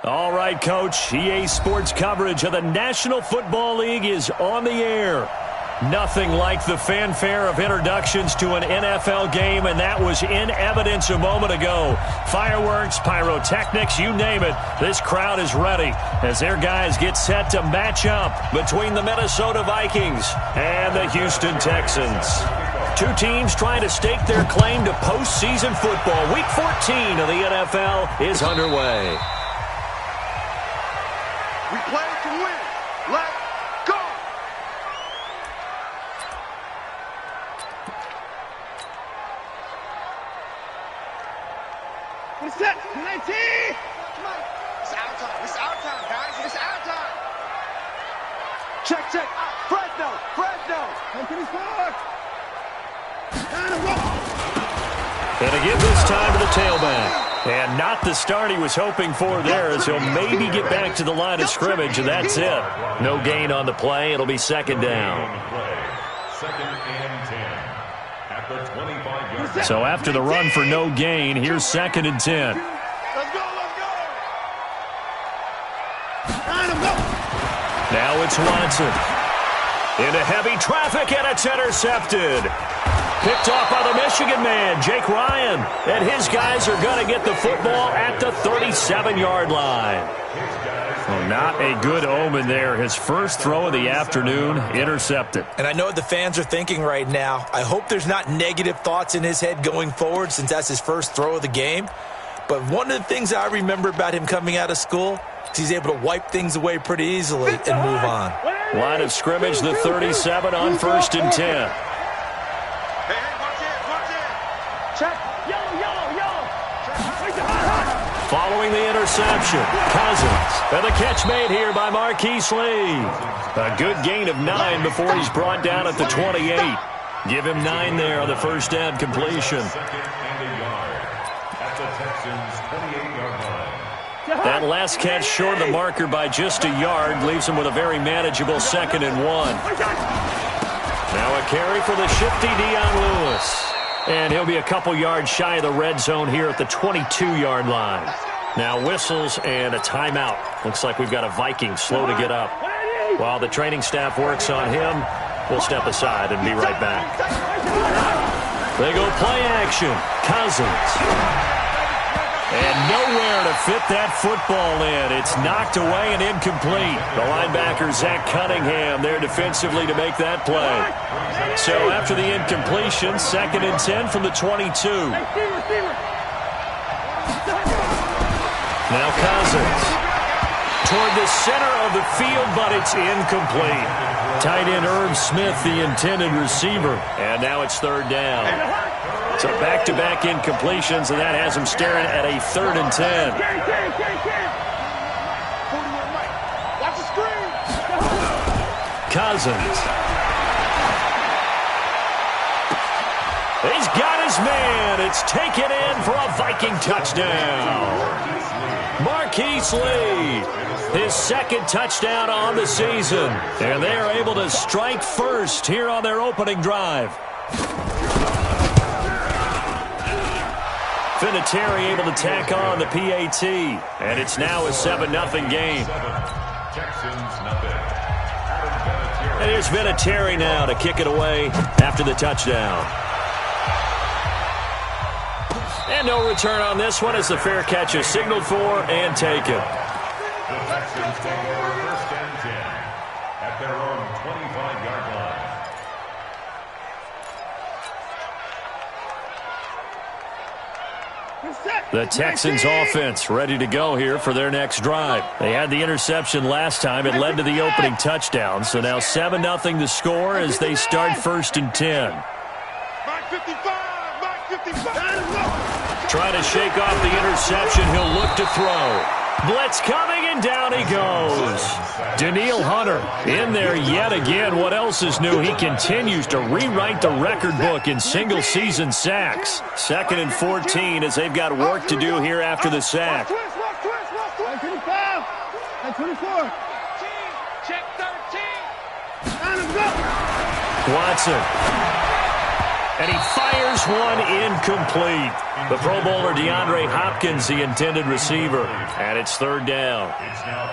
All right, Coach. EA Sports coverage of the National Football League is on the air. Nothing like the fanfare of introductions to an NFL game, and that was in evidence a moment ago. Fireworks, pyrotechnics, you name it. This crowd is ready as their guys get set to match up between the Minnesota Vikings and the Houston Texans. Two teams trying to stake their claim to postseason football. Week 14 of the NFL is underway. We play to win. Let's go! Get set. 19. Come on. It's our time. It's our time, guys. It's our time. Check. Fresno. 10-4. And to give this time to the tailback. And not the start he was hoping for there, as he'll maybe get back to the line of scrimmage, and that's it. No gain on the play. It'll be second down. So after the run for no gain, here's 2nd and 10. Let's go. Now it's Watson. Into heavy traffic, and it's intercepted. Picked off by the Michigan man, Jake Ryan. And his guys are going to get the football at the 37-yard line. Well, not a good omen there. His first throw of the afternoon, intercepted. And I know what the fans are thinking right now. I hope there's not negative thoughts in his head going forward since that's his first throw of the game. But one of the things I remember about him coming out of school is he's able to wipe things away pretty easily and move on. Line of scrimmage, the 37 on 1st and 10. Check. Yo. Following the interception, Cousins. And the catch made here by Marquise Lee. A good gain of 9 before he's brought down at the 28. Give him 9 there on the first down completion. That last catch short of the marker by just a yard leaves him with a very manageable 2nd and 1. Now a carry for the shifty Dion Lewis. And he'll be a couple yards shy of the red zone here at the 22-yard line. Now whistles and a timeout. Looks like we've got a Viking slow to get up. While the training staff works on him, we'll step aside and be right back. They go play action. Cousins. And nowhere to fit that football in. It's knocked away and incomplete. The linebacker, Zach Cunningham, there defensively to make that play. So after the incompletion, 2nd and 10 from the 22. Now Cousins. Toward the center of the field, but it's incomplete. Tight end Irv Smith, the intended receiver. And now it's 3rd down. So back-to-back incompletions, and that has him staring at a 3rd and 10. Watch the screen. Cousins. He's got his man. It's taken in for a Viking touchdown. Marquise Lee, his 2nd touchdown on the season. And they are able to strike first here on their opening drive. Vinatieri able to tack on the PAT. And it's now a 7-0 game. And here's Vinatieri now to kick it away after the touchdown. And no return on this one as the fair catch is signaled for and taken. The Texans take over 1st and 10 at their own 25-yard line. The Texans offense ready to go here for their next drive. They had the interception last time. It led to the opening touchdown. So now 7-0 the score as they start 1st and 10. Mark 55. Trying to shake off the interception. He'll look to throw. Blitz coming, and down he goes. Daniil Hunter in there yet again. What else is new? He continues to rewrite the record book in single-season sacks. 2nd and 14 as they've got work to do here after the sack. 24. Check 13. Watson. And he fires one incomplete. The Pro Bowler DeAndre Hopkins, the intended receiver. And it's third down.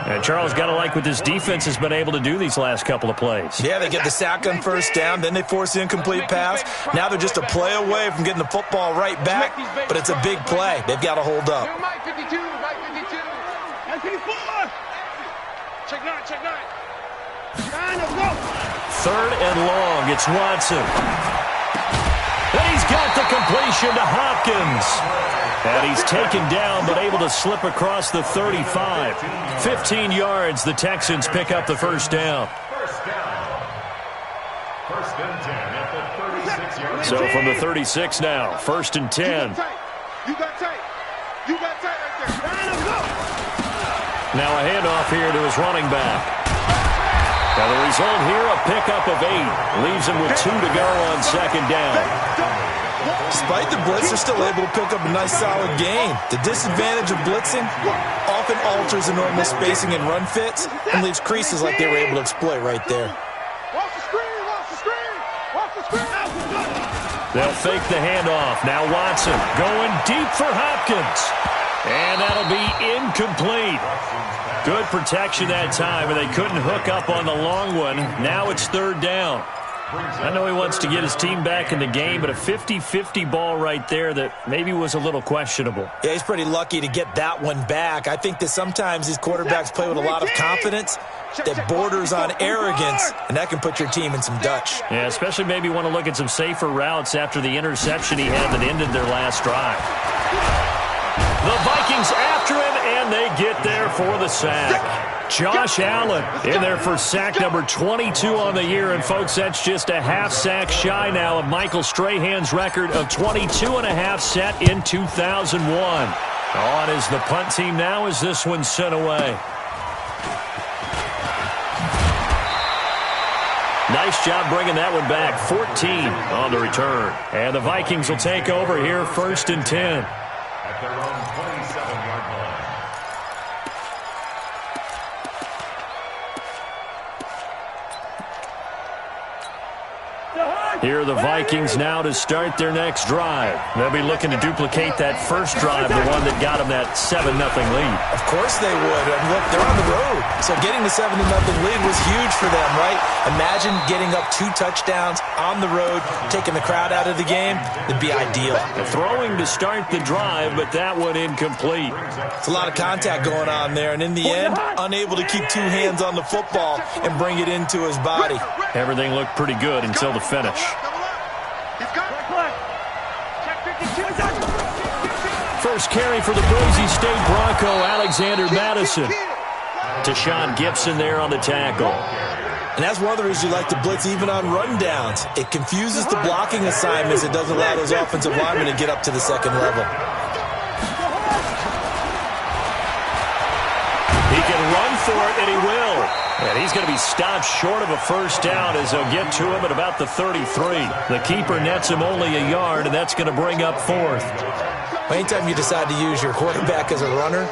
And Charles, got to like what this defense has been able to do these last couple of plays. Yeah, they get the sack on first down, then they force the incomplete pass. Now they're just a play away from getting the football right back, but it's a big play. They've got to hold up. Mike 52, Mike 52. Mike 54. Check nine. Third and long. It's Watson. And he's got the completion to Hopkins. And he's taken down but able to slip across the 35. 15 yards. The Texans pick up the first down. First and 10 at the 36-yard. So from the 36 now, first and 10. You got tight right there. Now a handoff here to his running back. Now the result here, a pickup of 8. Leaves him with 2 to go on second down. Despite the blitz, they're still able to pick up a nice solid gain. The disadvantage of blitzing often alters the normal spacing and run fits and leaves creases like they were able to exploit right there. Watch the screen. They'll fake the handoff. Now Watson going deep for Hopkins. And that'll be incomplete. Good protection that time, and they couldn't hook up on the long one. Now it's third down. I know he wants to get his team back in the game, but a 50-50 ball right there that maybe was a little questionable. Yeah, he's pretty lucky to get that one back. I think that sometimes these quarterbacks play with a lot of confidence that borders on arrogance, and that can put your team in some Dutch. Yeah, especially maybe want to look at some safer routes after the interception he had that ended their last drive. The Vikings after him, and they get there for the sack. Josh Allen in there for sack number 22 on the year. And, folks, that's just a half sack shy now of Michael Strahan's record of 22.5 set in 2001. On is the punt team now as this one's sent away. Nice job bringing that one back. 14 on the return. And the Vikings will take over here first and 10. At their own 27-yard line. Here are the Vikings now to start their next drive. They'll be looking to duplicate that first drive, the one that got them that 7-0 lead. Of course they would. And look, they're on the road. So getting the 7-0 lead was huge for them, right? Imagine getting up 2 touchdowns on the road, taking the crowd out of the game. It'd be ideal. The throwing to start the drive, but that one incomplete. It's a lot of contact going on there. And in the end, unable to keep 2 hands on the football and bring it into his body. Everything looked pretty good until the finish. First carry for the Boise State Bronco, Alexander Madison. Deshaun Gibson there on the tackle. And that's one of the reasons you like to blitz even on rundowns. It confuses the blocking assignments. It doesn't allow those offensive linemen to get up to the second level. He can run for it, and he will. And he's going to be stopped short of a first down as they'll get to him at about the 33. The keeper nets him only a yard, and that's going to bring up fourth. Anytime you decide to use your quarterback as a runner,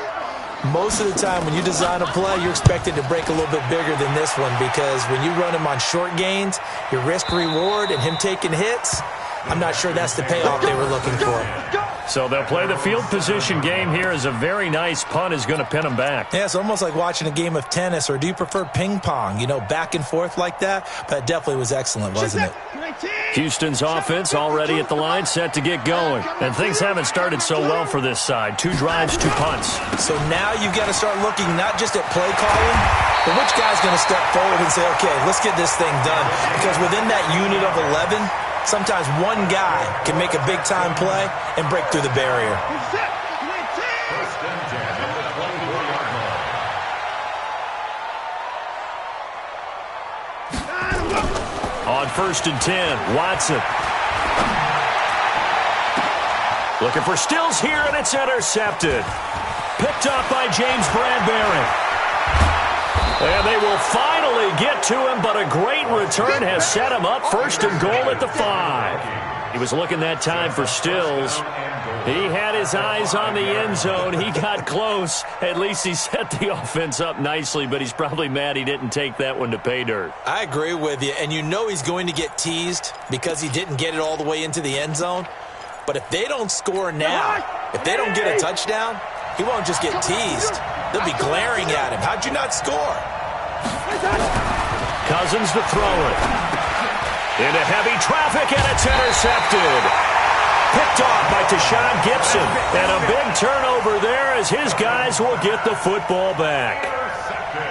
most of the time when you design a play, you're expected to break a little bit bigger than this one, because when you run him on short gains, your risk-reward and him taking hits, I'm not sure that's the payoff they were looking for. So they'll play the field position game here as a very nice punt is going to pin them back. Yeah, it's almost like watching a game of tennis, or do you prefer ping pong, you know, back and forth like that? But it definitely was excellent, wasn't it? Houston's offense already at the line, set to get going. And things haven't started so well for this side. 2 drives, 2 punts. So now you've got to start looking not just at play calling, but which guy's going to step forward and say, okay, let's get this thing done. Because within that unit of 11, sometimes one guy can make a big-time play and break through the barrier. First and 10 at the 24-yard line. On first and 10, Watson. Looking for Stills here, and it's intercepted. Picked up by James Bradbury. And they will finally get to him, but a great return has set him up first and goal at the 5. He was looking that time for Stills. He had his eyes on the end zone. He got close. At least he set the offense up nicely, but he's probably mad he didn't take that one to pay dirt. I agree with you, and you know he's going to get teased because he didn't get it all the way into the end zone. But if they don't score now, if they don't get a touchdown, he won't just get teased. They'll be glaring at him. How'd you not score? Cousins to throw it. Into heavy traffic, and it's intercepted. Picked off by Tashawn Gibson. And a big turnover there as his guys will get the football back.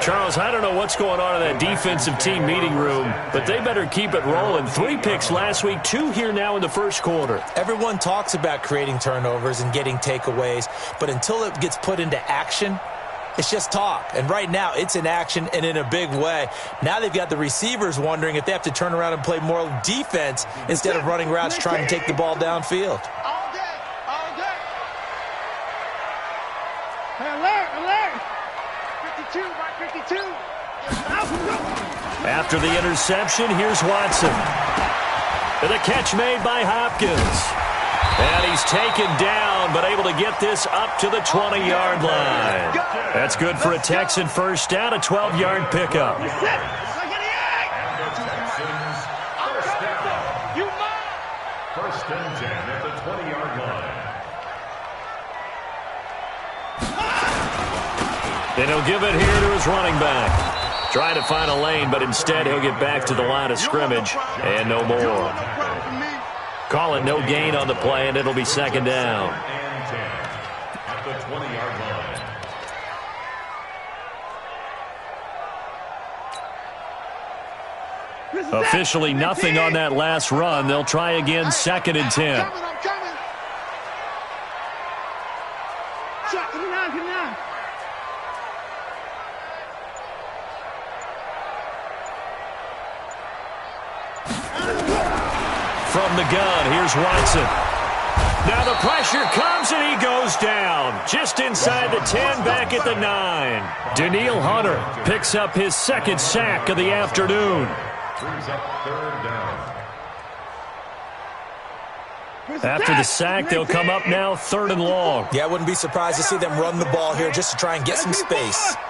Charles, I don't know what's going on in that defensive team meeting room, but they better keep it rolling. 3 picks last week, 2 here now in the first quarter. Everyone talks about creating turnovers and getting takeaways, but until it gets put into action, it's just talk. And right now, it's in action and in a big way. Now they've got the receivers wondering if they have to turn around and play more defense instead of running routes trying to take the ball downfield. All day, all day. Hey, alert, alert. 52, Mike, 52. After the interception, here's Watson. And a catch made by Hopkins. And he's taken down, but able to get this up to the 20-yard line. That's good for a Texan first down, a 12-yard pickup. And the Texans first down. First and 10 at the 20-yard line. And he'll give it here to his running back. Trying to find a lane, but instead he'll get back to the line of scrimmage and no more. Call it no gain on the play, and it'll be second down. And 10 at the 20-yard line. Officially nothing on that last run. They'll try again, second and 10. I'm coming. Shot, come on. From the gun, here's Watson. Now the pressure comes, and he goes down. Just inside the 10, back at the 9. Daniil Hunter picks up his second sack of the afternoon. Brings up third down. After the sack, they'll come up now third and long. Yeah, I wouldn't be surprised to see them run the ball here just to try and get some space. Still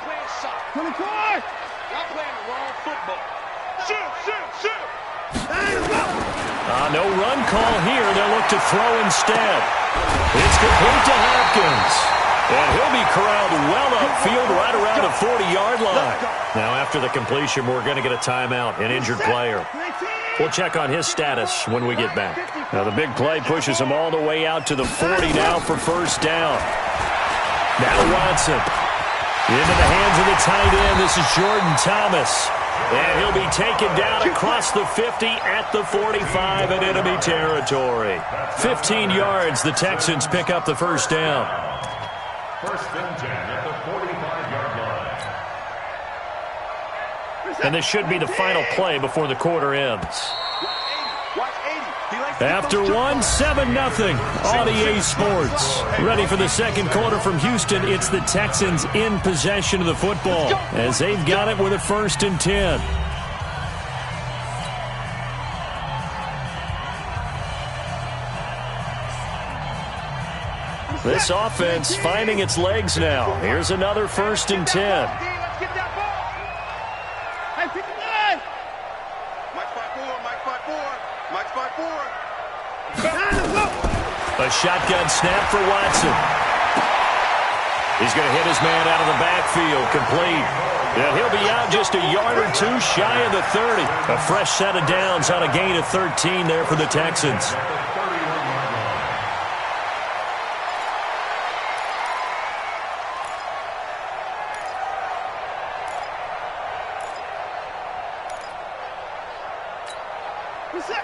playing soft. 24. Y'all playing the wrong football. Shoot. No run call here. They'll look to throw instead. It's complete to Hopkins. And he'll be corralled well upfield right around the 40-yard line. Now, after the completion, we're going to get a timeout, an injured player. We'll check on his status when we get back. Now, the big play pushes him all the way out to the 40 now for first down. Now Watson. Into the hands of the tight end. This is Jordan Thomas. And he'll be taken down across the 50 at the 45 in enemy territory. 15 yards, the Texans pick up the first down. First and 10 at the 45-yard line. And this should be the final play before the quarter ends. After one, 7-0 on EA Sports. Ready for the second quarter from Houston. It's the Texans in possession of the football as they've got it with a first and 10. This offense finding its legs now. Here's another first and 10. Let's get that ball. Hey, 59. Mike's 5'4". A shotgun snap for Watson. He's going to hit his man out of the backfield, complete. And he'll be out just a yard or two shy of the 30. A fresh set of downs on a gain of 13 there for the Texans.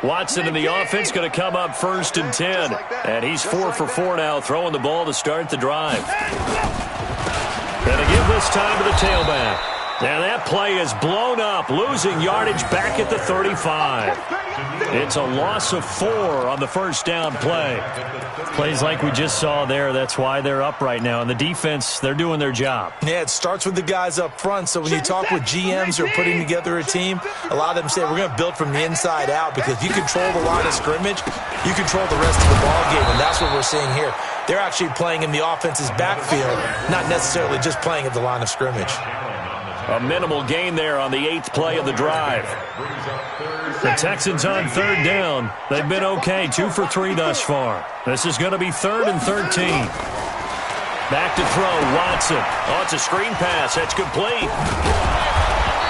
Watson in the offense going to come up first and 10. And he's 4 for 4 now, throwing the ball to start the drive. And to give this time to the tailback. And that play is blown up, losing yardage back at the 35. It's a loss of 4 on the first down play. Plays like we just saw there, that's why they're up right now. And the defense, they're doing their job. Yeah, it starts with the guys up front. So when you talk with GMs who are putting together a team, a lot of them say we're going to build from the inside out, because if you control the line of scrimmage, you control the rest of the ball game, and that's what we're seeing here. They're actually playing in the offense's backfield, not necessarily just playing at the line of scrimmage. A minimal gain there on the 8th play of the drive. The Texans on 3rd down. They've been okay, 2 for 3 thus far. This is going to be 3rd and 13. Back to throw, Watson. Oh, it's a screen pass. That's complete.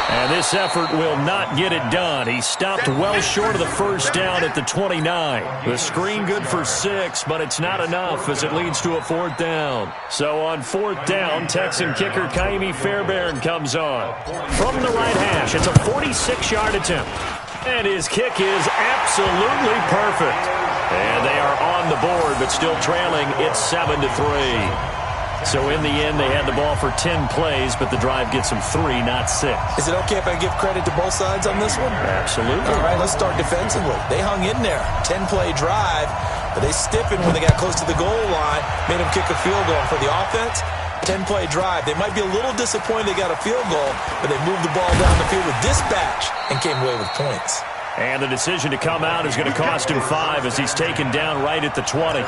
And this effort will not get it done. He stopped well short of the first down at the 29. The screen good for 6, but it's not enough as it leads to a 4th down. So on 4th down, Texan kicker Kaimi Fairbairn comes on. From the right hash, it's a 46-yard attempt. And his kick is absolutely perfect. And they are on the board, but still trailing. It's 7-3. So in the end, they had the ball for 10 plays, but the drive gets them 3, not 6. Is it okay if I give credit to both sides on this one? Absolutely. All right, let's start defensively. They hung in there. 10-play drive, but they stiffened when they got close to the goal line, made them kick a field goal. For the offense, 10-play drive. They might be a little disappointed they got a field goal, but they moved the ball down the field with dispatch and came away with points. And the decision to come out is going to cost him 5 as he's taken down right at the 20.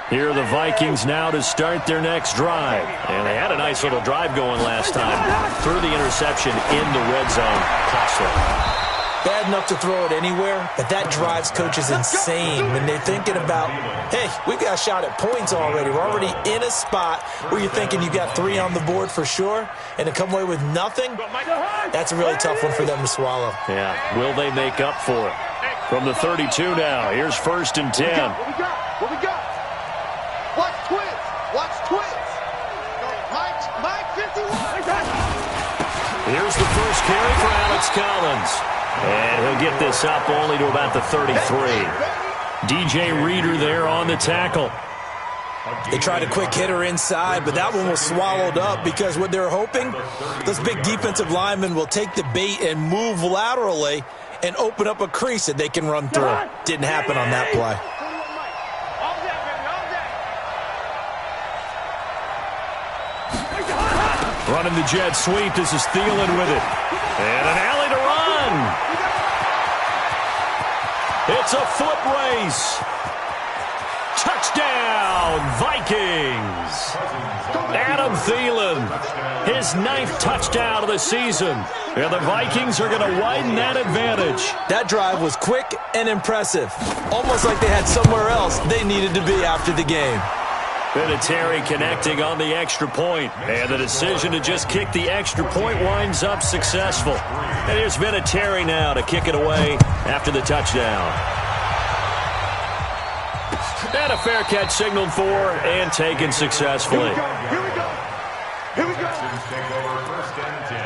Here are the Vikings now to start their next drive. And they had a nice little drive going last time. Threw the interception in the red zone. Costly. Bad enough to throw it anywhere, but that drives coaches insane when they're thinking about, hey, we've got a shot at points already. We're already in a spot where you're thinking you've got 3 on the board for sure, and to come away with nothing, that's a really tough one for them to swallow. Yeah, will they make up for it? From the 32 now, here's 1st and 10. What we got? Watch twins. Watch twins. Mike 51. Here's the first carry for Alex Collins. And he'll get this up only to about the 33. DJ Reader there on the tackle. They tried a quick hitter inside, but that one was swallowed up because what they're hoping, those big defensive linemen will take the bait and move laterally and open up a crease that they can run through. Didn't happen on that play. Running the jet sweep. This is Thielen with it. And an alley to run. It's a foot race. Touchdown, Vikings. Adam Thielen, his 9th touchdown of the season. And the Vikings are going to widen that advantage. That drive was quick and impressive. Almost like they had somewhere else they needed to be after the game. Vinatieri connecting on the extra point. And the decision to just kick the extra point winds up successful. And here's Vinatieri now to kick it away after the touchdown. And a fair catch signaled for and taken successfully. Here we go. Here we go. Texans take over 1st and 10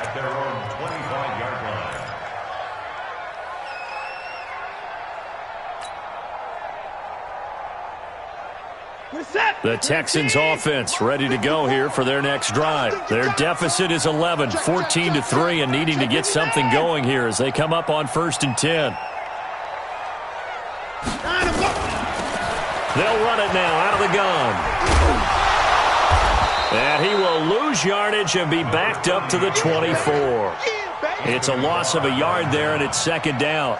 at their own 25-yard line. The Texans offense ready to go here for their next drive. Their deficit is 11, 14-3, and needing to get something going here as they come up on 1st and 10. They'll run it now out of the gun. And he will lose yardage and be backed up to the 24. It's a loss of a yard there, and it's 2nd down.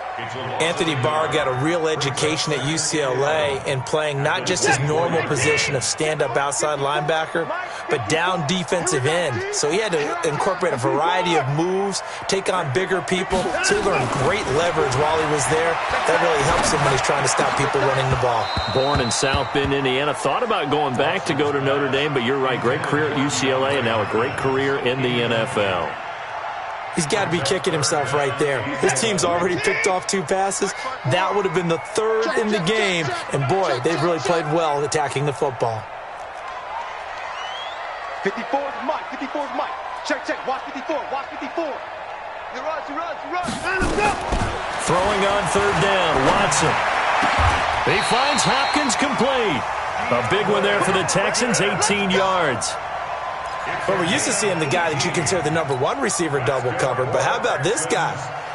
Anthony Barr got a real education at UCLA in playing not just his normal position of stand-up outside linebacker, but down defensive end. So he had to incorporate a variety of moves, take on bigger people. So he learned great leverage while he was there. That really helps him when he's trying to stop people running the ball. Born in South Bend, Indiana. Thought about going back to go to Notre Dame, but you're right. Great career at UCLA and now a great career in the NFL. He's got to be kicking himself right there. His team's already picked off 2 passes. That would have been the 3rd in the game. And, boy, they've really played well attacking the football. 54 is Mike. 54 is Mike. Check. Watch 54. Watch 54. He runs. Throwing on 3rd down, Watson. He finds Hopkins complete. A big one there for the Texans, 18 yards. But we're used to seeing the guy that you consider the #1 receiver double covered. But how about this guy?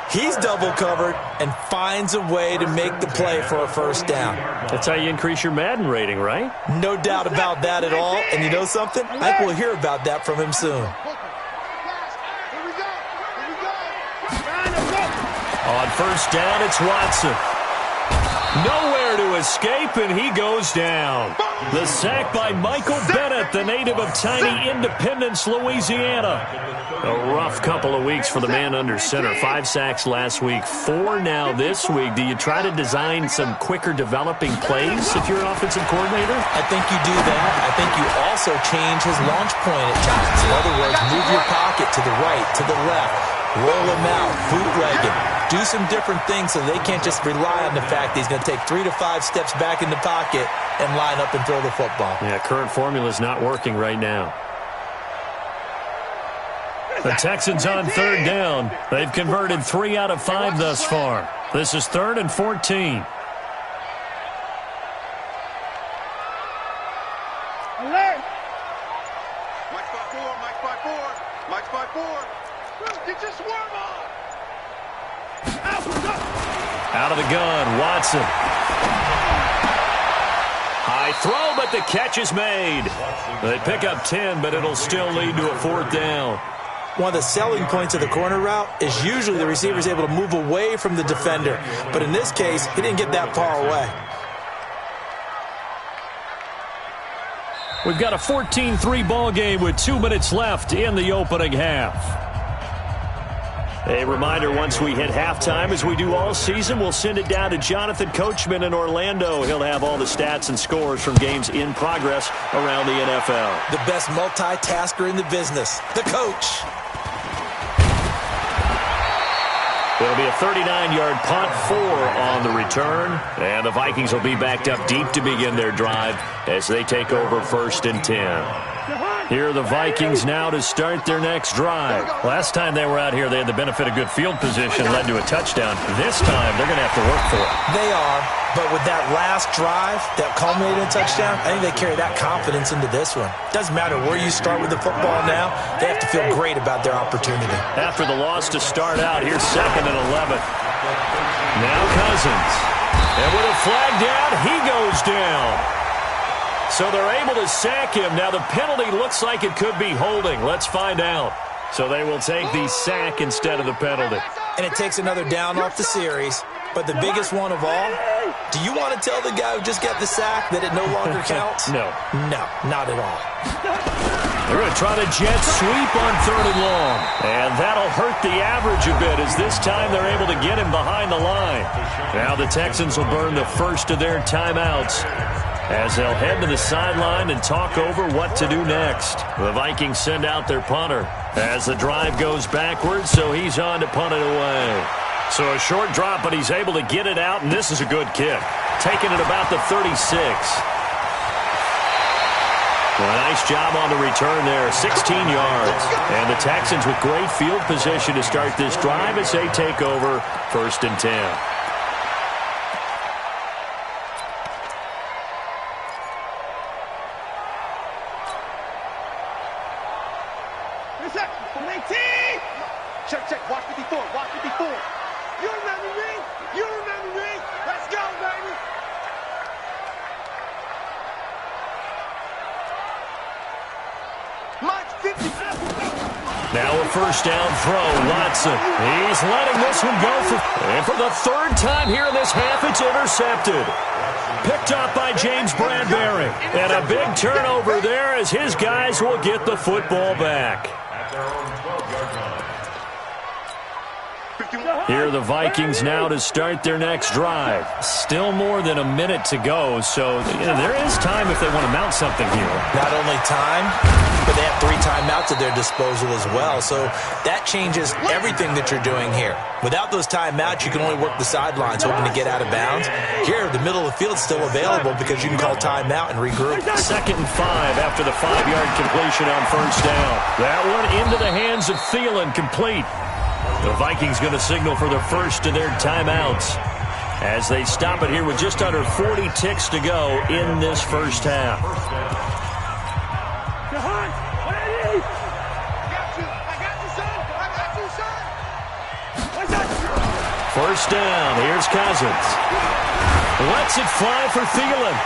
He's double covered and finds a way to make the play for a first down. That's how you increase your Madden rating, right? No doubt about that at all. And you know something? I think we'll hear about that from him soon. On first down, it's Watson. Nowhere to escape, and he goes down. The sack by Michael Bennett, the native of tiny Independence, Louisiana. A rough couple of weeks for the man under center. 5 sacks last week, 4 now this week. Do you try to design some quicker developing plays if you're an offensive coordinator? I think you do that. I think you also change his launch point at times. In other words, move your pocket to the right, to the left, roll him out, bootleg him. Do some different things so they can't just rely on the fact that he's going to take 3 to 5 steps back in the pocket and line up and throw the football. Yeah, current formula is not working right now. The Texans on third down. They've converted 3 out of 5 thus far. This is 3rd and 14. Alert! Mike 5-4, Mike 5-4, Mike 5-4. Get your swarm on! Out of the gun, Watson. High throw, but the catch is made. They pick up 10, but it'll still lead to a 4th down. One of the selling points of the corner route is usually the receiver is able to move away from the defender. But in this case, he didn't get that far away. We've got a 14-3 ball game with 2 minutes left in the opening half. A reminder, once we hit halftime, as we do all season, we'll send it down to Jonathan Coachman in Orlando. He'll have all the stats and scores from games in progress around the NFL. The best multitasker in the business, the coach. It'll be a 39-yard punt, 4 on the return. And the Vikings will be backed up deep to begin their drive as they take over 1st and 10. Here are the Vikings now to start their next drive. Last time they were out here, they had the benefit of good field position, led to a touchdown. This time, they're going to have to work for it. They are, but with that last drive that culminated in a touchdown, I think they carry that confidence into this one. Doesn't matter where you start with the football now, they have to feel great about their opportunity. After the loss to start out, here's 2nd and 11. Now Cousins. And with a flag down, he goes down. So they're able to sack him. Now the penalty looks like it could be holding. Let's find out. So they will take the sack instead of the penalty. And it takes another down off the series. But the biggest one of all, do you want to tell the guy who just got the sack that it no longer counts? No. No, not at all. They're going to try to jet sweep on 3rd and long. And that'll hurt the average a bit, as this time they're able to get him behind the line. Now the Texans will burn the first of their timeouts, as they'll head to the sideline and talk over what to do next. The Vikings send out their punter as the drive goes backwards, so he's on to punt it away. So a short drop, but he's able to get it out, and this is a good kick. Taking it about the 36. Well, nice job on the return there, 16 yards. And the Texans with great field position to start this drive as they take over 1st and 10. Check, watch 54, watch 54. You remember me? You remember me? Let's go, baby. Mike 50. Now a 1st down throw, Watson. He's letting this one go and for the 3rd time here in this half, it's intercepted. Picked up by James Bradbury. And a big turnover there as his guys will get the football back. Here are the Vikings now to start their next drive. Still more than a minute to go, so there is time if they want to mount something here. Not only time, but they have 3 timeouts at their disposal as well, so that changes everything that you're doing here. Without those timeouts, you can only work the sidelines hoping to get out of bounds. Here, the middle of the field is still available because you can call timeout and regroup. 2nd and 5 after the 5-yard completion on 1st down. That one into the hands of Thielen, complete. The Vikings going to signal for the first of their timeouts. as they stop it here with just under 40 ticks to go in this first half. First down. Here's Cousins. Lets it fly for Thielen.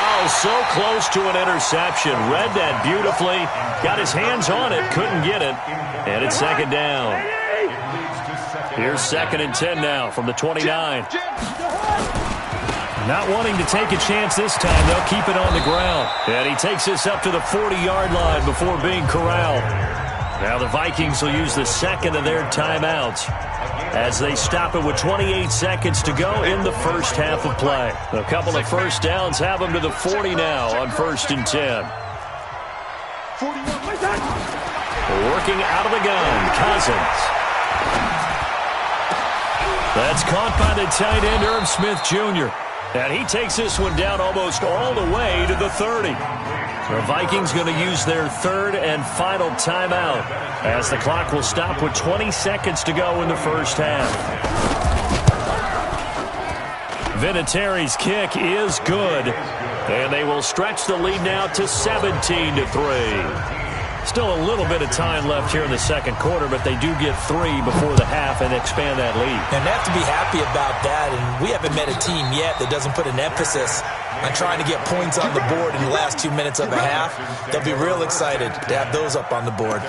Oh, so close to an interception. Read that beautifully. Got his hands on it. Couldn't get it. And it's second down. Here's 2nd and 10 now from the 29. Not wanting to take a chance this time. They'll keep it on the ground. And he takes this up to the 40-yard line before being corralled. Now the Vikings will use the second of their timeouts as they stop it with 28 seconds to go in the first half of play. A couple of first downs have them to the 40 now on 1st and 10. Working out of the gun, Cousins. That's caught by the tight end, Irv Smith Jr. And he takes this one down almost all the way to the 30. The Vikings going to use their 3rd and final timeout as the clock will stop with 20 seconds to go in the first half. Vinatieri's kick is good, and they will stretch the lead now to 17-3. Still a little bit of time left here in the second quarter, but they do get 3 before the half and expand that lead. And they have to be happy about that, and we haven't met a team yet that doesn't put an emphasis on trying to get points on the board in the last 2 minutes of a half. They'll be real excited to have those up on the board.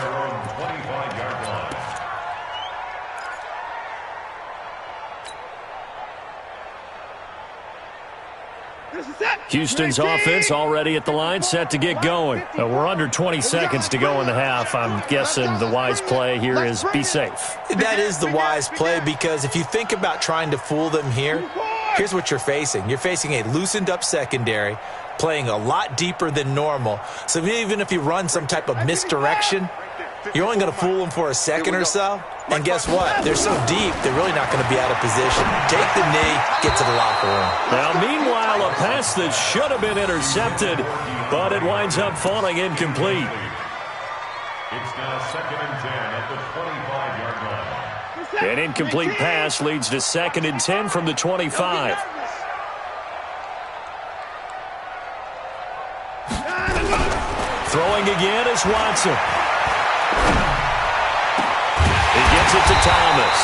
Houston's offense already at the line, set to get going. We're under 20 seconds to go in the half. I'm guessing the wise play here is be safe. That is the wise play, because if you think about trying to fool them here, here's what you're facing. You're facing a loosened up secondary, playing a lot deeper than normal. So even if you run some type of misdirection, you're only going to fool them for a second or so. And guess what? They're so deep, they're really not going to be out of position. Take the knee, get to the locker room. Now, meanwhile, a pass that should have been intercepted, but it winds up falling incomplete. It's now 2nd and 10 at the 25-yard line. An incomplete pass leads to 2nd and 10 from the 25. Throwing again is Watson. He gets it to Thomas.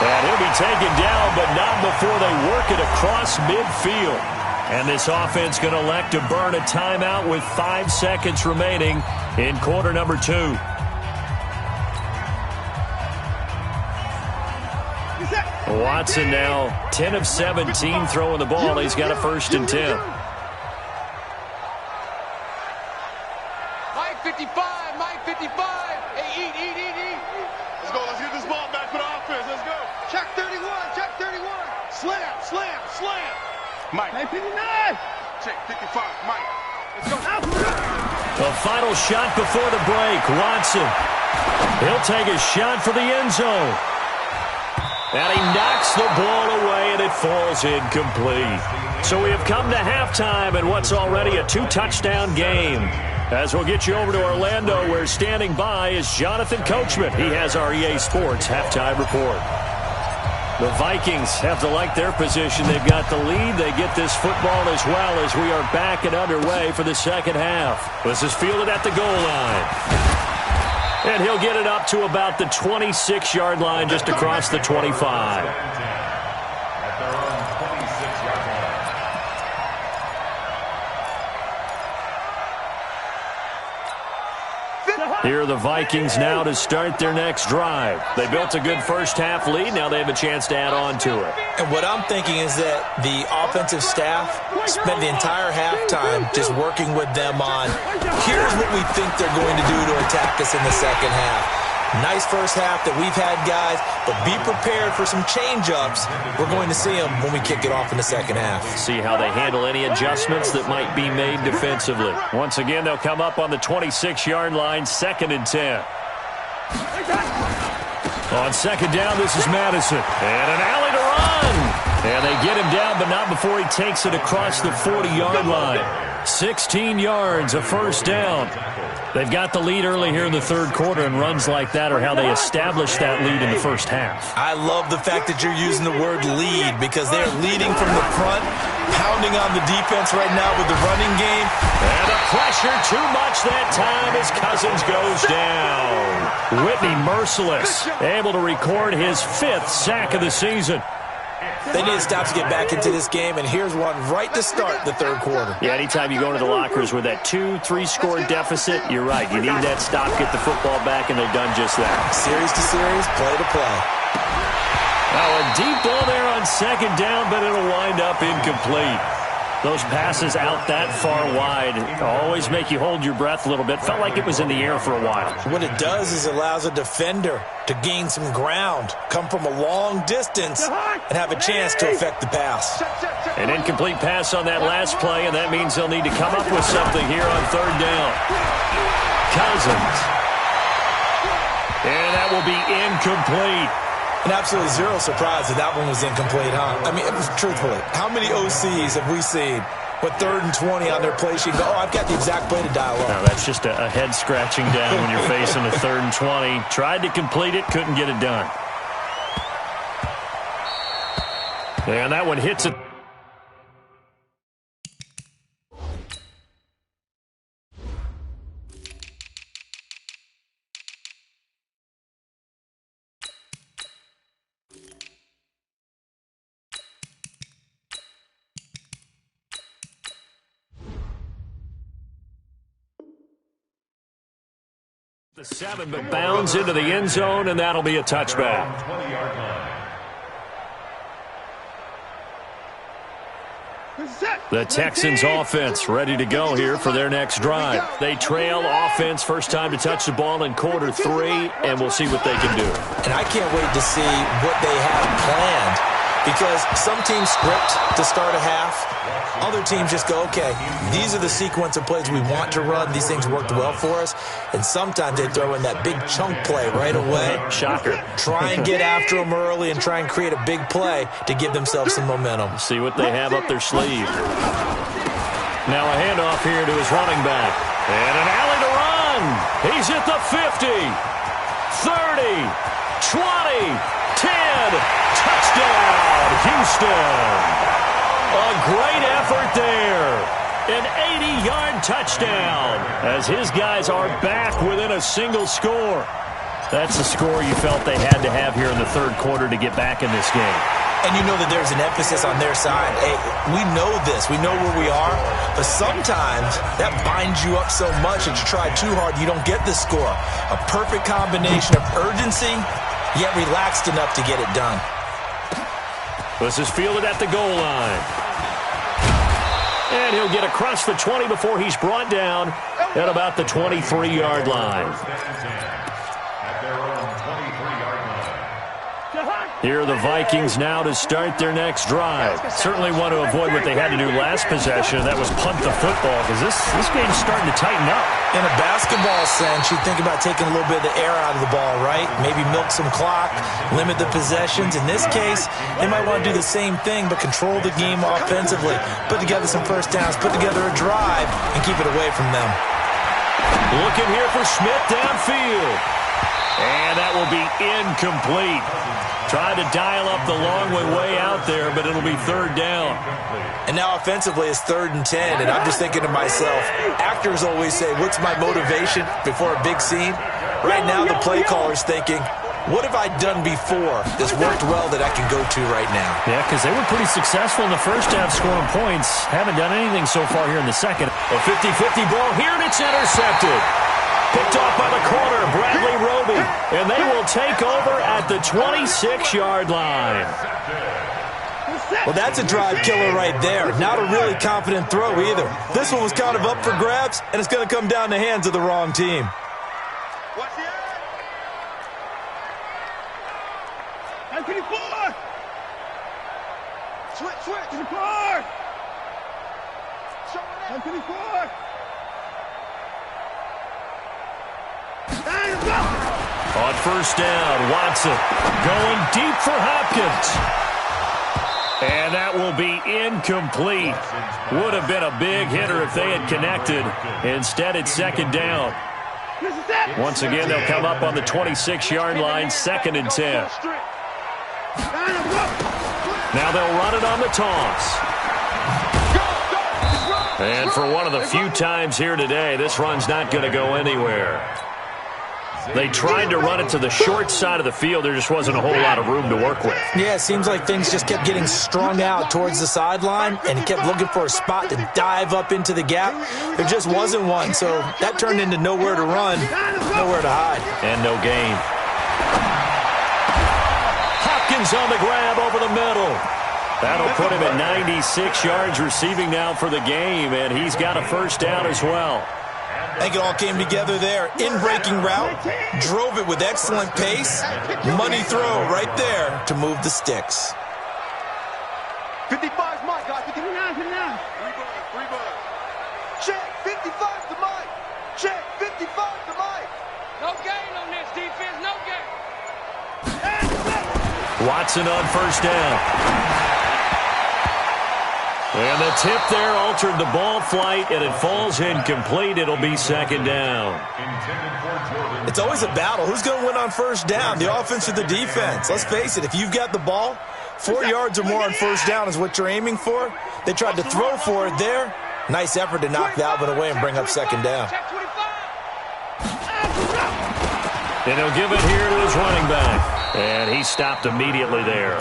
And he'll be taken down, but not before they work it across midfield. And this offense going to elect to burn a timeout with 5 seconds remaining in quarter number 2. Watson now 10 of 17 throwing the ball. He's got a 1st and 10. Mike 55, Mike 55. Hey, eat. Let's go. Let's get this ball back for the offense. Let's go. Check 31, check 31. Slam. Mike 59. Check 55, Mike. Let's go. The final shot before the break. Watson. He'll take a shot for the end zone. And he knocks the ball away, and it falls incomplete. So we have come to halftime in what's already a 2-touchdown game. As we'll get you over to Orlando, where standing by is Jonathan Coachman. He has our EA Sports halftime report. The Vikings have to like their position. They've got the lead. They get this football as well as we are back and underway for the second half. This is fielded at the goal line. And he'll get it up to about the 26-yard line, just across the 25. At their own 26-yard line. Here are the Vikings now to start their next drive. They built a good first half lead. Now they have a chance to add on to it. And what I'm thinking is that the offensive staff spent the entire halftime just working with them on, here's what we think they're going to do to attack us in the second half. Nice first half that we've had, guys, but be prepared for some change-ups. We're going to see them when we kick it off in the second half. See how they handle any adjustments that might be made defensively. Once again, they'll come up on the 26-yard line, 2nd and 10. On second down, this is Madison. And an alley to run. And they get him down, but not before he takes it across the 40-yard line. 16 yards, a first down. They've got the lead early here in the third quarter, and runs like that are how they establish that lead in the first half. I love the fact that you're using the word lead because they're leading from the front, pounding on the defense right now with the running game. And the pressure too much that time as Cousins goes down. Whitney merciless, able to record his 5th sack of the season. They need to stop to get back into this game, and here's one right to start the third quarter. Yeah, anytime you go into the lockers with that 2-3 score deficit, you're right. You need that stop, get the football back, and they've done just that. Series to series, play to play. Now a deep ball there on second down, but it'll wind up incomplete. Those passes out that far wide always make you hold your breath a little bit. Felt like it was in the air for a while. What it does is it allows a defender to gain some ground, come from a long distance, and have a chance to affect the pass. An incomplete pass on that last play, and that means they'll need to come up with something here on third down. Cousins. And that will be incomplete. And absolutely zero surprise that that one was incomplete, huh? I mean, truthfully, how many OCs have we seen with 3rd and 20 on their play sheet and go, oh, I've got the exact play to dial up? No, that's just a head scratching down when you're facing a 3rd and 20. Tried to complete it, couldn't get it done. And that one hits it. The 7, but bounds into the end zone, and that'll be a touchback. The Texans offense ready to go here for their next drive. They trail offense, first time to touch the ball in quarter 3, and we'll see what they can do. And I can't wait to see what they have planned, because some teams script to start a half. Other teams just go, okay, these are the sequence of plays we want to run. These things worked well for us. And sometimes they throw in that big chunk play right away. Shocker. Try and get after them early and try and create a big play to give themselves some momentum. See what they have up their sleeve. Now a handoff here to his running back. And an alley to run. He's at the 50, 30, 20, 10. Touchdown, Houston. A great effort there. An 80-yard touchdown as his guys are back within a single score. That's the score you felt they had to have here in the third quarter to get back in this game. And you know that there's an emphasis on their side. Hey, we know this. We know where we are. But sometimes that binds you up so much that you try too hard, you don't get the score. A perfect combination of urgency, yet relaxed enough to get it done. This is fielded at the goal line. And he'll get across the 20 before he's brought down at about the 23-yard line. Here are the Vikings now to start their next drive. Certainly want to avoid what they had to do last possession, and that was punt the football, because this game's starting to tighten up. In a basketball sense, you think about taking a little bit of the air out of the ball, right? Maybe milk some clock, limit the possessions. In this case, they might want to do the same thing, but control the game offensively. Put together some first downs, put together a drive, and keep it away from them. Looking here for Smith downfield. And that will be incomplete. Tried to dial up the long way out there, but it'll be third down. And now offensively it's 3rd and 10, and I'm just thinking to myself, actors always say, what's my motivation before a big scene? Right now the play caller's thinking, what have I done before that's worked well that I can go to right now? Yeah, because they were pretty successful in the first half scoring points. Haven't done anything so far here in the second. A 50-50 ball here, and it's intercepted. Picked off by the corner, Bradley Roby. And they will take over at the 26-yard line. Well, that's a drive killer right there. Not a really confident throw either. This one was kind of up for grabs, and it's going to come down the hands of the wrong team. On first down, Watson going deep for Hopkins. And that will be incomplete. Would have been a big hitter if they had connected. Instead, it's second down. Once again, they'll come up on the 26-yard line, 2nd and 10. Now they'll run it on the toss. And for one of the few times here today, this run's not going to go anywhere. They tried to run it to the short side of the field. There just wasn't a whole lot of room to work with. Yeah, it seems like things just kept getting strung out towards the sideline, and he kept looking for a spot to dive up into the gap. There just wasn't one, so that turned into nowhere to run, nowhere to hide. And no gain. Hopkins on the grab over the middle. That'll put him at 96 yards receiving now for the game, and he's got a first down as well. I think it all came together there. In-breaking route, drove it with excellent pace. Money throw right there to move the sticks. 55's Mike, guys. 59. Check, 55's to Mike. Check, 55's to Mike. No gain on this defense, no gain. Watson on first down. And the tip there altered the ball flight, and it falls incomplete. It'll be second down. It's always a battle. Who's going to win on first down, the offense or the defense? Let's face it, if you've got the ball, 4 yards or more on first down is what you're aiming for. They tried to throw for it there. Nice effort to knock that one away and bring up second down. And he'll give it here to his running back. And he stopped immediately there.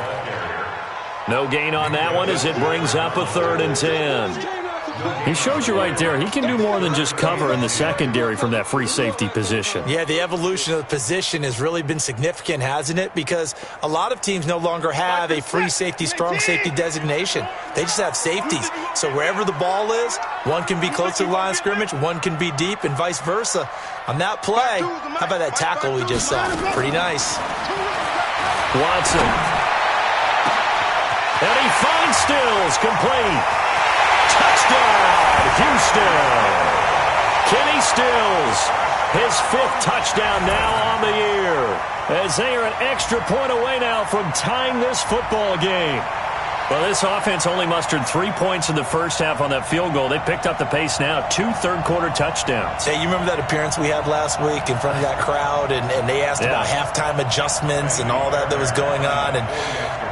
No gain on that one as it brings up a 3rd and 10. He shows you right there, he can do more than just cover in the secondary from that free safety position. Yeah, the evolution of the position has really been significant, hasn't it? Because a lot of teams no longer have a free safety, strong safety designation. They just have safeties. So wherever the ball is, one can be close to the line of scrimmage, one can be deep, and vice versa. On that play, how about that tackle we just saw? Pretty nice. Watson. And he finds Stills, complete. Touchdown, Houston. Kenny Stills, his 5th touchdown now on the year, as they are an extra point away now from tying this football game. Well, this offense only mustered 3 points in the first half on that field goal. They picked up the pace now, 2 third-quarter touchdowns. Hey, you remember that appearance we had last week in front of that crowd, and they asked about halftime adjustments and all that was going on, and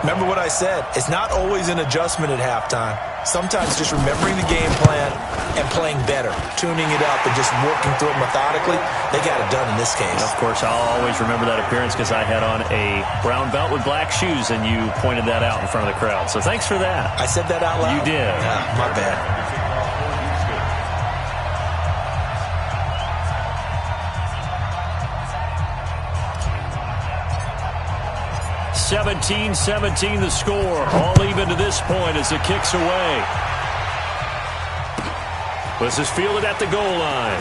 remember what I said. It's not always an adjustment at halftime. Sometimes just remembering the game plan and playing better, tuning it up and just working through it methodically. They got it done in this case. Of course, I'll always remember that appearance because I had on a brown belt with black shoes, and you pointed that out in front of the crowd. So thanks for that. I said that out loud? You did. Yeah, my bad. 17-17 the score. All even to this point as it kicks away. This is fielded at the goal line.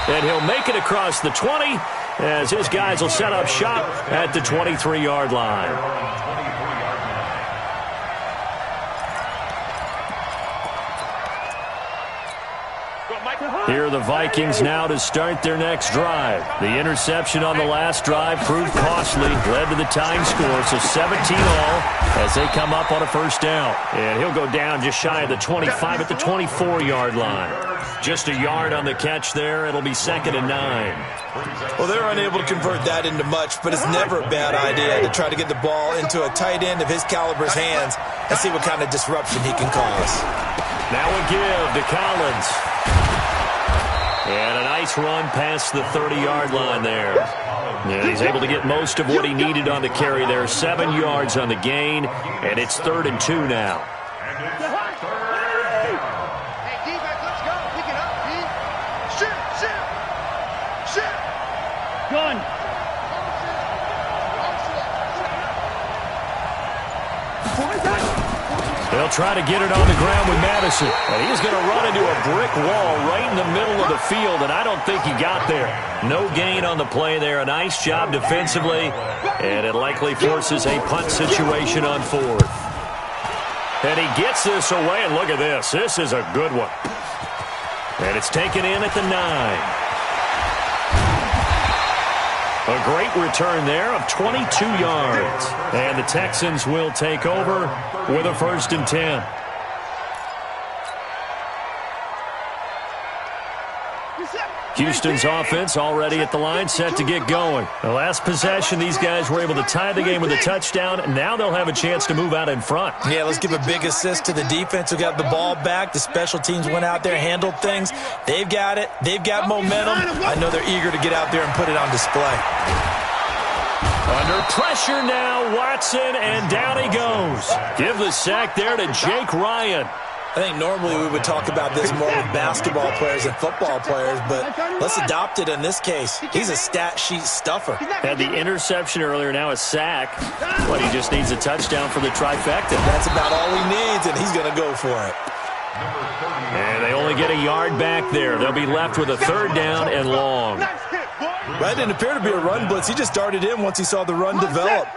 And he'll make it across the 20 as his guys will set up shop at the 23-yard line. Here are the Vikings now to start their next drive. The interception on the last drive proved costly, led to the tying score, so 17 all as they come up on a first down. And he'll go down just shy of the 25 at the 24-yard line. Just a yard on the catch there. It'll be 2nd and 9. Well, they're unable to convert that into much, but it's never a bad idea to try to get the ball into a tight end of his caliber's hands and see what kind of disruption he can cause. Now a give to Collins. And a nice run past the 30-yard line there. And he's able to get most of what he needed on the carry there. 7 yards on the gain, and it's 3rd and 2 now. Hey, defense, let's go. Pick it up, D. Shoot. Gun. They'll try to get it on the ground with Madison. And he's going to run into a brick wall right in the middle of the field, and I don't think he got there. No gain on the play there. A nice job defensively, and it likely forces a punt situation on 4th. And he gets this away, and look at this. This is a good one. And it's taken in at the 9. A great return there of 22 yards. And the Texans will take over with a 1st and 10. Houston's offense already at the line, set to get going. The last possession, these guys were able to tie the game with a touchdown, and now they'll have a chance to move out in front. Yeah, let's give a big assist to the defense who got the ball back. The special teams went out there, handled things. They've got it. They've got momentum. I know they're eager to get out there and put it on display. Under pressure now, Watson, and down he goes. Give the sack there to Jake Ryan. I think normally we would talk about this more with basketball players and football players, but let's adopt it in this case. He's a stat sheet stuffer. Had the interception earlier, now a sack. But he just needs a touchdown for the trifecta. That's about all he needs, and he's going to go for it. And they only get a yard back there. They'll be left with a 3rd down and long. That didn't appear to be a run blitz. He just darted in once he saw the run develop.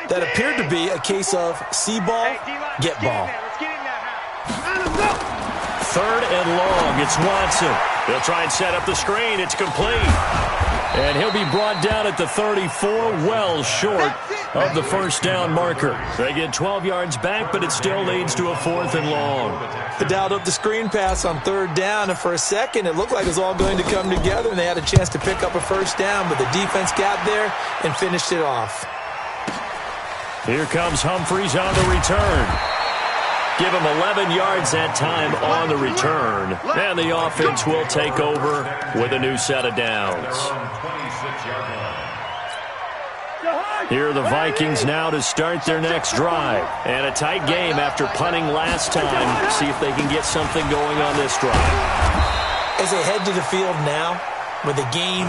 That appeared to be a case of see ball, get ball. 3rd and long. It's Watson. They'll try and set up the screen. It's complete. And he'll be brought down at the 34, well short of the 1st down marker. They get 12 yards back, but it still leads to a 4th and long. They dialed up the screen pass on 3rd down, and for a second it looked like it was all going to come together, and they had a chance to pick up a 1st down, but the defense got there and finished it off. Here comes Humphries on the return. Give him 11 yards that time on the return. And the offense will take over with a new set of downs. Here are the Vikings now to start their next drive. And a tight game after punting last time. See if they can get something going on this drive. As they head to the field now, with the game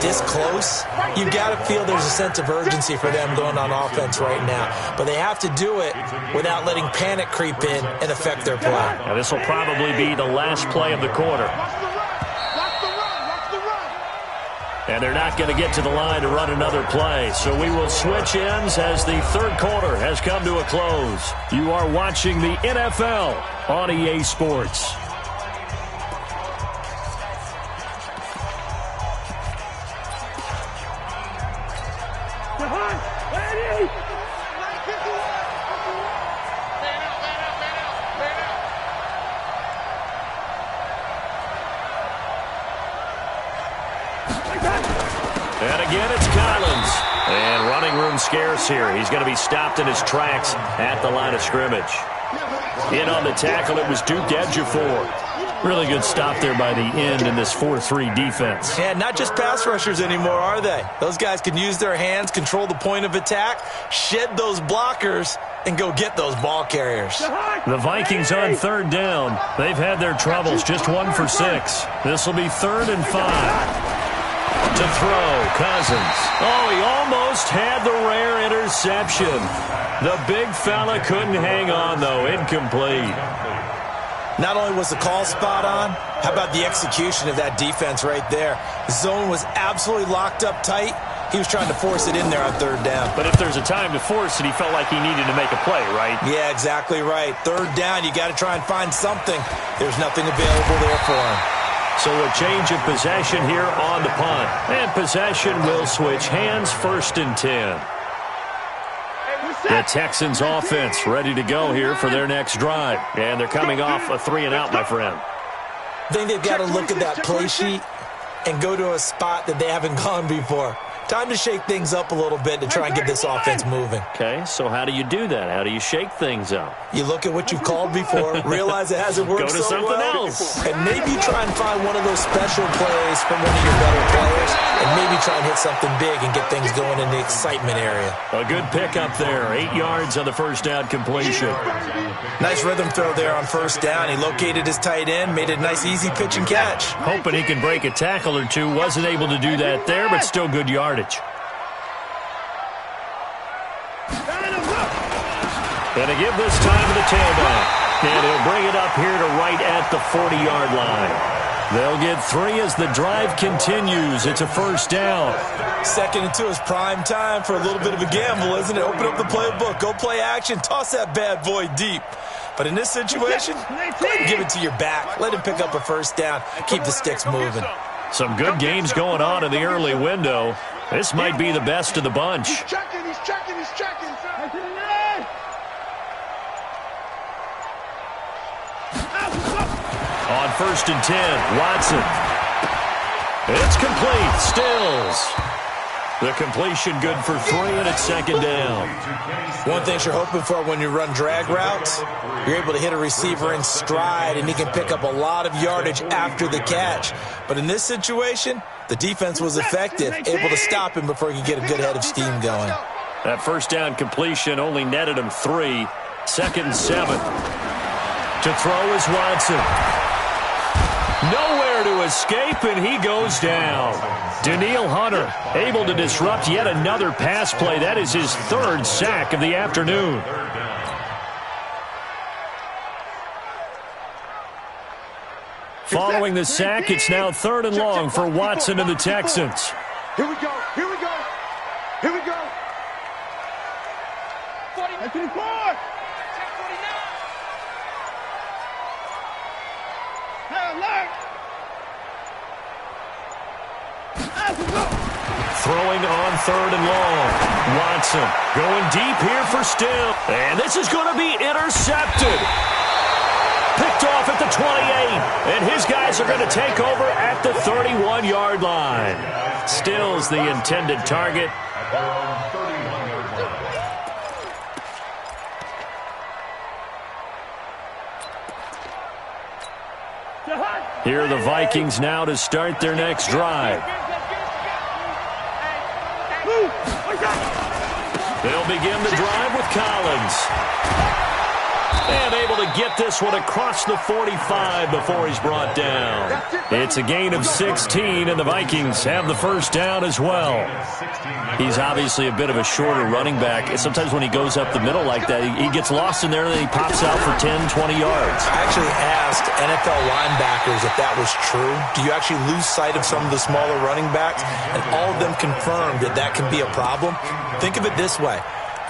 this close, you've got to feel there's a sense of urgency for them going on offense right now. But they have to do it without letting panic creep in and affect their play. Now this will probably be the last play of the quarter. And they're not going to get to the line to run another play. So we will switch ends as the 3rd quarter has come to a close. You are watching the NFL on EA Sports. And again, it's Collins. And running room scarce here. He's going to be stopped in his tracks at the line of scrimmage. In on the tackle, it was Duke Ejiofor. Really good stop there by the end in this 4-3 defense. Yeah, not just pass rushers anymore, are they? Those guys can use their hands, control the point of attack, shed those blockers, and go get those ball carriers. The Vikings on 3rd down. They've had their troubles, just 1 for 6. This will be 3rd and 5. To throw, Cousins. Oh, he almost had the rare interception. The big fella couldn't hang on, though. Incomplete. Not only was the call spot on, how about the execution of that defense right there? The zone was absolutely locked up tight. He was trying to force it in there on 3rd down. But if there's a time to force it, he felt like he needed to make a play, right? Yeah, exactly right. 3rd down, you got to try and find something. There's nothing available there for him. So a change of possession here on the punt. And possession will switch hands, 1st and 10. The Texans offense ready to go here for their next drive. And they're coming off a 3-and-out, my friend. I think they've got to look at that play sheet and go to a spot that they haven't gone before. Time to shake things up a little bit to try and get this offense moving. Okay, so how do you do that? How do you shake things up? You look at what you've called before, realize it hasn't worked so well. Go to something else. And maybe try and find one of those special plays from one of your better players, and maybe try and hit something big and get things going in the excitement area. A good pickup there. 8 yards on the 1st down completion. Nice rhythm throw there on 1st down. He located his tight end, made a nice easy pitch and catch. Hoping he can break a tackle or two. Wasn't able to do that there, but still good yardage. And to give this time to the tailback. And he'll bring it up here to right at the 40-yard line. They'll get 3 as the drive continues. It's a 1st down. 2nd and 2 is prime time for a little bit of a gamble, isn't it? Open up the playbook, go play action, toss that bad boy deep. But in this situation, go ahead and give it to your back. Let him pick up a 1st down. Keep the sticks moving. Some good games going on in the early window. This might be the best of the bunch. He's checking. On 1st and 10, Watson. It's complete. Stills. The completion good for 3, and it's 2nd down. One thing you're hoping for when you run drag routes, you're able to hit a receiver in stride, and he can pick up a lot of yardage after the catch. But in this situation, the defense was effective, able to stop him before he could get a good head of steam going. That 1st down completion only netted him 3. 2nd and 7. To throw is Watson. Nowhere to escape, and he goes down. Danielle Hunter able to disrupt yet another pass play. That is his 3rd sack of the afternoon. Following the sack, it's now 3rd and long for Watson and the Texans. Here we go. 24. Throwing on 3rd and long. Watson going deep here for Still. And this is going to be intercepted. Picked off at the 28. And his guys are going to take over at the 31-yard line. Still's the intended target. Here are the Vikings now to start their next drive. They'll begin the drive with Collins. And able to get this one across the 45 before he's brought down. It's a gain of 16, and the Vikings have the 1st down as well. He's obviously a bit of a shorter running back. Sometimes when he goes up the middle like that, he gets lost in there, and then he pops out for 10, 20 yards. I actually asked NFL linebackers if that was true. Do you actually lose sight of some of the smaller running backs? And all of them confirmed that that can be a problem. Think of it this way.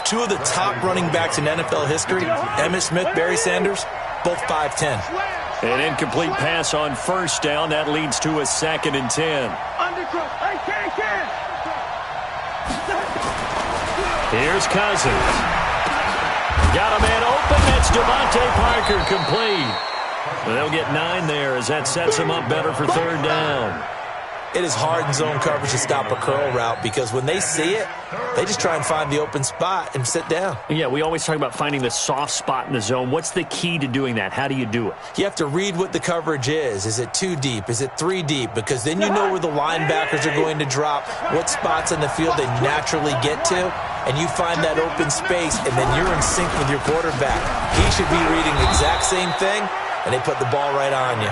2 of the top running backs in NFL history, Emmitt Smith, Barry Sanders, both 5'10". An incomplete pass on 1st down. That leads to a 2nd and 10. Here's Cousins. Got a man open. That's Devontae Parker complete. They'll get 9 there as that sets him up better for 3rd down. It is hard in zone coverage to stop a curl route because when they see it, they just try and find the open spot and sit down. Yeah, we always talk about finding the soft spot in the zone. What's the key to doing that? How do you do it? You have to read what the coverage is. Is it 2 deep? Is it 3 deep? Because then you know where the linebackers are going to drop, what spots in the field they naturally get to, and you find that open space, and then you're in sync with your quarterback. He should be reading the exact same thing, and they put the ball right on you.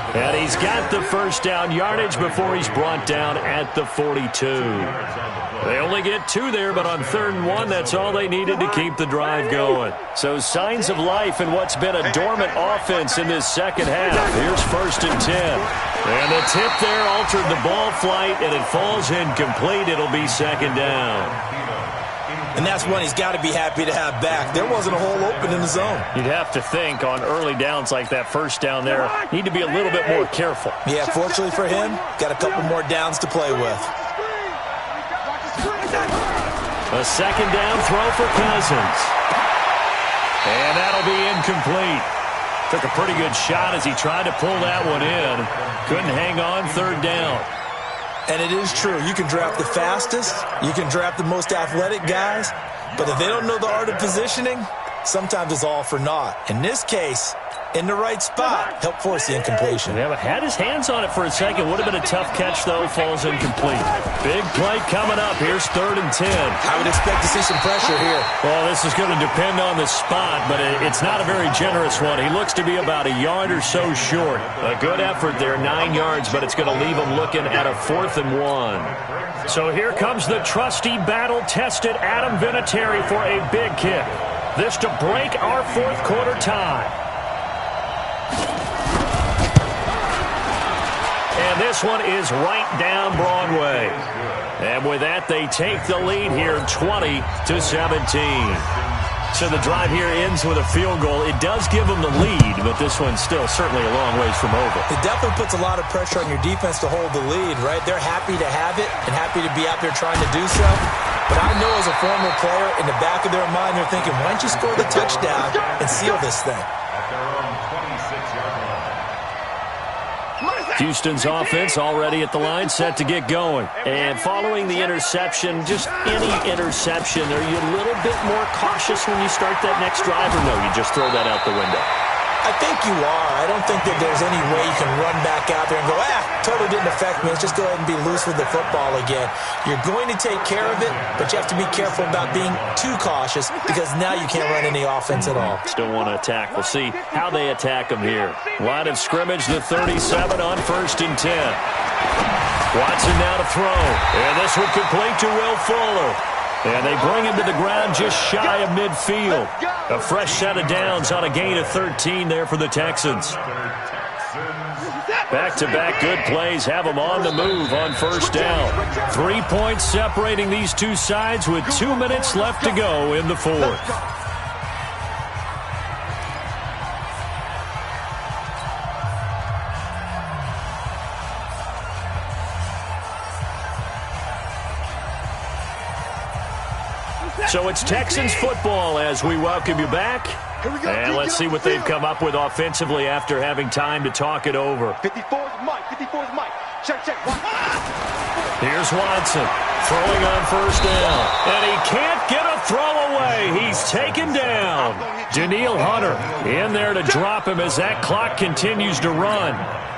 And he's got the 1st down yardage before he's brought down at the 42. They only get 2 there, but on 3rd and 1, that's all they needed to keep the drive going. So signs of life in what's been a dormant offense in this 2nd half. Here's 1st and 10. And the tip there altered the ball flight, and it falls incomplete. It'll be 2nd down. And that's one he's got to be happy to have back. There wasn't a hole open in the zone. You'd have to think on early downs like that 1st down there, need to be a little bit more careful. Yeah, fortunately for him, got a couple more downs to play with. A 2nd down throw for Cousins. And that'll be incomplete. Took a pretty good shot as he tried to pull that one in. Couldn't hang on 3rd down. And it is true. You can draft the fastest. You can draft the most athletic guys. But if they don't know the art of positioning, sometimes it's all for naught. In this case, in the right spot, helped force the incompletion. Yeah, but had his hands on it for a second. Would have been a tough catch, though. Falls incomplete. Big play coming up. Here's 3rd and 10. I would expect to see some pressure here. Well, this is going to depend on the spot, but it's not a very generous one. He looks to be about a yard or so short. A good effort there, 9 yards, but it's going to leave him looking at a 4th and 1. So here comes the trusty, battle-tested Adam Vinatieri for a big kick. This to break our 4th quarter tie. And this one is right down Broadway. And with that, they take the lead here 20-17. So the drive here ends with a field goal. It does give them the lead, but this one's still certainly a long ways from over. It definitely puts a lot of pressure on your defense to hold the lead, right? They're happy to have it and happy to be out there trying to do so. But I know as a former player, in the back of their mind, they're thinking, why don't you score the touchdown and seal this thing? At their own 26-yard line. Houston's offense already at the line, set to get going. And following the interception, just any interception, are you a little bit more cautious when you start that next drive, or no, you just throw that out the window? I think you are. I don't think that there's any way you can run back out there and go, totally didn't affect me. Let's just go ahead and be loose with the football again. You're going to take care of it, but you have to be careful about being too cautious because now you can't run any offense at all. Still want to attack. We'll see how they attack them here. Line of scrimmage, the 37 on 1st and 10. Watson now to throw. And this one complete to Will Fuller. And they bring him to the ground just shy of midfield. A fresh set of downs on a gain of 13 there for the Texans. Back-to-back good plays have them on the move on 1st down. 3 points separating these two sides with 2 minutes left to go in the 4th. So it's Texans football as we welcome you back. And let's see what they've come up with offensively after having time to talk it over. 54 is Mike. 54 is Mike. Check. Here's Watson throwing on 1st down. And he can't get a throw away. He's taken down. Danielle Hunter in there to drop him as that clock continues to run.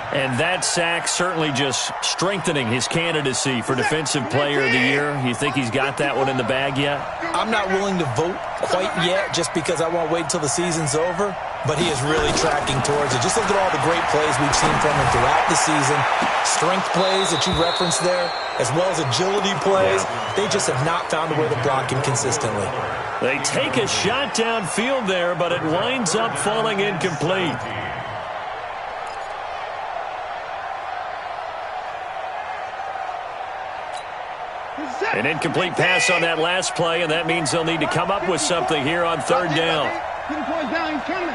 And that sack certainly just strengthening his candidacy for Defensive Player of the Year. You think he's got that one in the bag yet? I'm not willing to vote quite yet just because I won't wait until the season's over, but he is really tracking towards it. Just look at all the great plays we've seen from him throughout the season. Strength plays that you referenced there, as well as agility plays. They just have not found a way to block him consistently. They take a shot downfield there, but it winds up falling incomplete. An incomplete pass on that last play, and that means they'll need to come up with something here on 3rd down. 54 down, he's coming.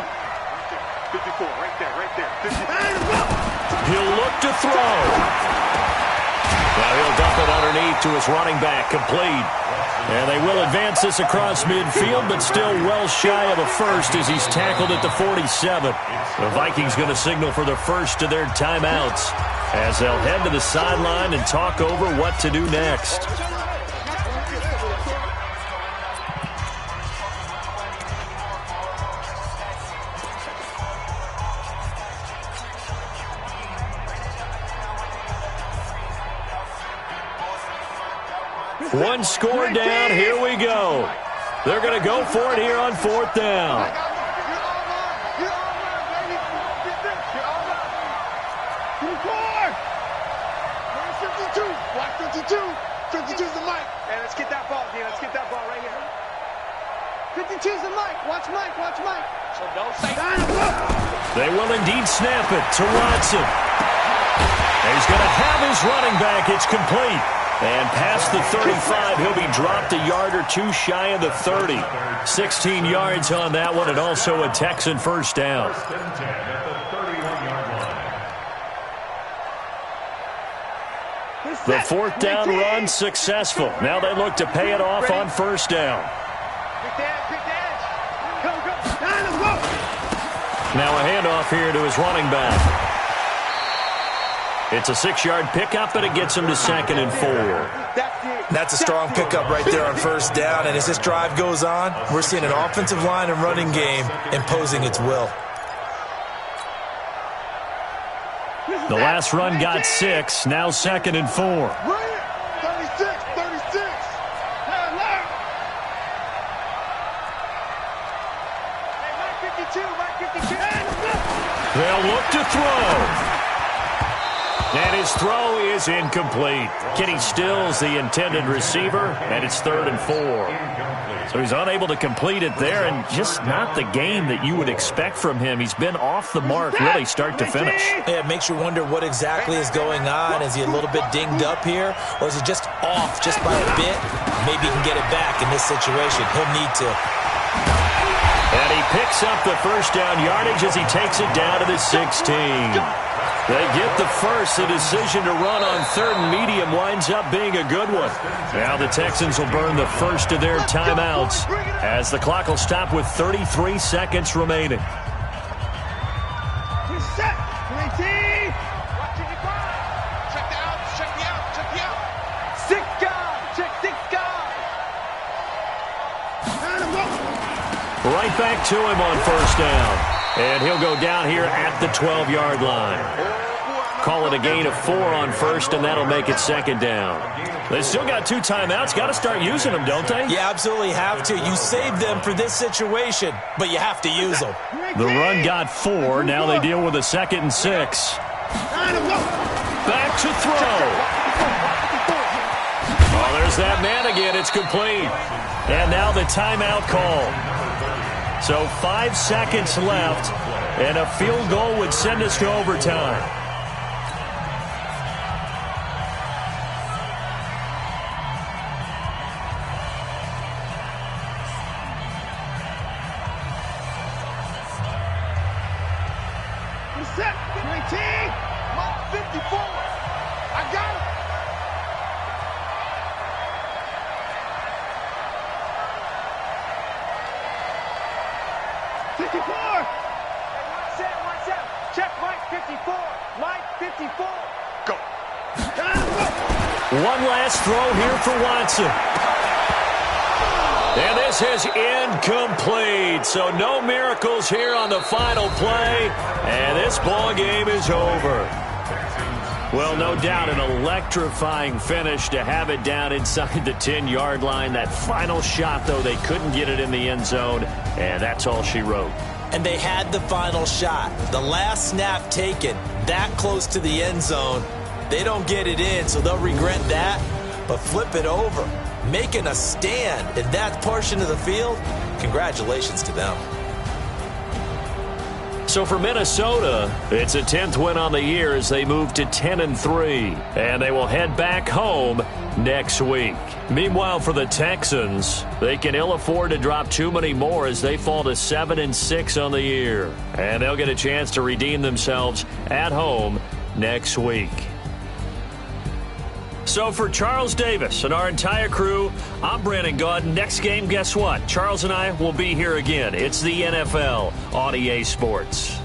54, right there. 54. He'll look to throw. Now he'll dump it underneath to his running back, complete. And they will advance this across midfield, but still well shy of a first as he's tackled at the 47. The Vikings going to signal for the first of their timeouts as they'll head to the sideline and talk over what to do next. One score down, here we go. They're going to go for it here on 4th down. Watch 52. 52's the mic. Hey, let's get that ball, D. Let's get that ball right here. 52's the mic. Watch Mike. So don't say They will indeed snap it to Watson. He's going to have his running back. It's complete. And past the 35, he'll be dropped a yard or two shy of the 30. 16 yards on that one, and also a Texan 1st down. The 4th down run successful. Now they look to pay it off on 1st down. Now a handoff here to his running back. It's a 6-yard pickup, and it gets him to 2nd and 4. That's a strong pickup right there on 1st down, and as this drive goes on, we're seeing an offensive line and running game imposing its will. The last run got 6, now 2nd and 4. 36. They'll look to throw. And his throw is incomplete. Kenny Stills, the intended receiver, and it's 3rd and 4. So he's unable to complete it there, and just not the game that you would expect from him. He's been off the mark really start to finish. Yeah, it makes you wonder what exactly is going on. Is he a little bit dinged up here, or is he just off just by a bit? Maybe he can get it back in this situation. He'll need to. And he picks up the first down yardage as he takes it down to the 16. They get the first. The decision to run on 3rd and medium winds up being a good one. Now the Texans will burn the first of their timeouts as the clock will stop with 33 seconds remaining. Set. 19. Check the out. Check the out. Check the out. 6 guys. Check 6 guys. Right back to him on first down. And he'll go down here at the 12-yard line. Call it a gain of 4 on first, and that'll make it second down. They still got 2 timeouts. Got to start using them, don't they? You absolutely have to. You save them for this situation, but you have to use them. The run got 4. Now they deal with a 2nd and 6. Back to throw. Oh, there's that man again. It's complete. And now the timeout call. So 5 seconds left, and a field goal would send us to overtime. Set. 19. Mark 54. I got it. Check Mike 54. Mike 54. Go. One last throw here for Watson. And this is incomplete. So no miracles here on the final play. And this ball game is over. Well, no doubt an electrifying finish to have it down inside the 10-yard line. That final shot, though, they couldn't get it in the end zone. And that's all she wrote. And they had the final shot. The last snap taken that close to the end zone. They don't get it in, so they'll regret that. But flip it over. Making a stand in that portion of the field, congratulations to them. So for Minnesota, it's a 10th win on the year as they move to 10-3. And they will head back home next week. Meanwhile, for the Texans, they can ill afford to drop too many more as they fall to 7-6 on the year. And they'll get a chance to redeem themselves at home next week. So for Charles Davis and our entire crew, I'm Brandon Gaudin. Next game, guess what? Charles and I will be here again. It's the NFL on EA Sports.